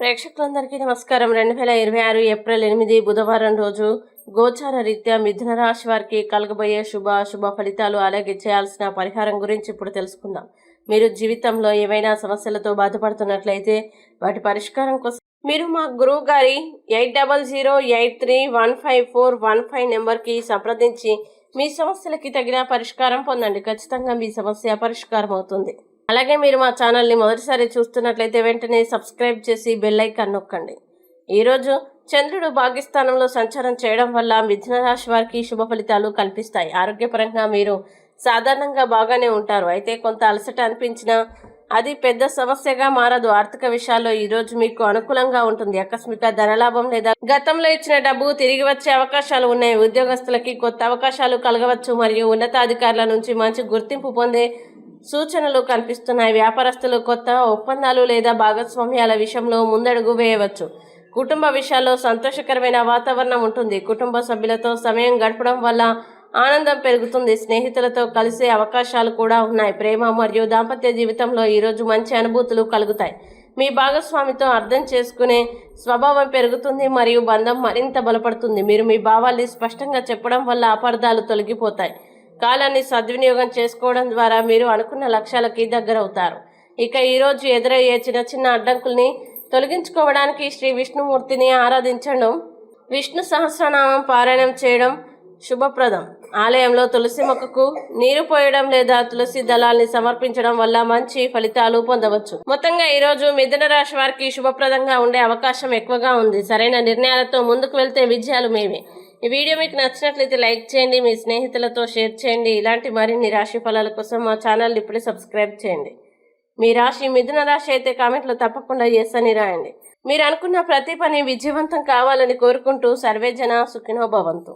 ప్రేక్షకులందరికీ నమస్కారం. 2026 ఏప్రిల్ 8 బుధవారం రోజు గోచార రీత్యా మిథున రాశి వారికి కలగబోయే శుభ ఫలితాలు, అలాగే చేయాల్సిన పరిహారం గురించి ఇప్పుడు తెలుసుకుందాం. మీరు జీవితంలో ఏవైనా సమస్యలతో బాధపడుతున్నట్లయితే వాటి పరిష్కారం కోసం మీరు మా గురువు గారి 8008315415 నెంబర్కి సంప్రదించి మీ సమస్యలకి తగిన పరిష్కారం పొందండి. ఖచ్చితంగా మీ సమస్య పరిష్కారం అవుతుంది. అలాగే మీరు మా ఛానల్ని మొదటిసారి చూస్తున్నట్లయితే వెంటనే సబ్స్క్రైబ్ చేసి బెల్ ఐకాన్ నొక్కండి. ఈరోజు చంద్రుడు భాగ్యస్థానంలో సంచారం చేయడం వల్ల మిథున రాశి వారికి శుభ ఫలితాలు కల్పిస్తాయి. ఆరోగ్యపరంగా మీరు సాధారణంగా బాగానే ఉంటారు. అయితే కొంత అలసట అనిపించినా అది పెద్ద సమస్యగా మారదు. ఆర్థిక విషయాల్లో ఈరోజు మీకు అనుకూలంగా ఉంటుంది. ఆకస్మిక ధనలాభం లేదా గతంలో ఇచ్చిన డబ్బు తిరిగి వచ్చే అవకాశాలు ఉన్నాయి. ఉద్యోగస్తులకి కొత్త అవకాశాలు కలగవచ్చు మరియు ఉన్నతాధికారుల నుంచి మంచి గుర్తింపు పొందే సూచనలు కనిపిస్తున్నాయి. వ్యాపారస్తులు కొత్త ఒప్పందాలు లేదా భాగస్వామ్యాల విషయంలో ముందడుగు వేయవచ్చు. కుటుంబ విషయాల్లో సంతోషకరమైన వాతావరణం ఉంటుంది. కుటుంబ సభ్యులతో సమయం గడపడం వల్ల ఆనందం పెరుగుతుంది. స్నేహితులతో కలిసే అవకాశాలు కూడా ఉన్నాయి. ప్రేమ మరియు దాంపత్య జీవితంలో ఈరోజు మంచి అనుభూతులు కలుగుతాయి. మీ భాగస్వామితో అర్థం చేసుకునే స్వభావం పెరుగుతుంది మరియు బంధం మరింత బలపడుతుంది. మీరు మీ భావాల్ని స్పష్టంగా చెప్పడం వల్ల అపార్థాలు తొలగిపోతాయి. కాలాన్ని సద్వినియోగం చేసుకోవడం ద్వారా మీరు అనుకున్న లక్ష్యాలకి దగ్గరవుతారు. ఇక ఈరోజు ఎదురయ్యే చిన్న అడ్డంకుల్ని తొలగించుకోవడానికి శ్రీ విష్ణుమూర్తిని ఆరాధించడం, విష్ణు సహస్రనామం పారాయణం చేయడం శుభప్రదం. ఆలయంలో తులసి మొక్కకు నీరు పోయడం లేదా తులసి దళాల్ని సమర్పించడం వల్ల మంచి ఫలితాలు పొందవచ్చు. మొత్తంగా ఈరోజు మిథున రాశి వారికి శుభప్రదంగా ఉండే అవకాశం ఎక్కువగా ఉంది. సరైన నిర్ణయాలతో ముందుకు వెళ్తే విజయాలు మేవే. ఈ వీడియో మీకు నచ్చినట్లయితే లైక్ చేయండి, మీ స్నేహితులతో షేర్ చేయండి. ఇలాంటి మరిన్ని రాశి ఫలాల కోసం మా ఛానల్ ఇప్పుడే సబ్స్క్రైబ్ చేయండి. మీ రాశి మిథున రాశి అయితే కామెంట్లో తప్పకుండా ఎస్ అని రాయండి. మీరు అనుకున్న ప్రతి పని విజయవంతం కావాలని కోరుకుంటూ సర్వేజన సుఖినో భవంతు.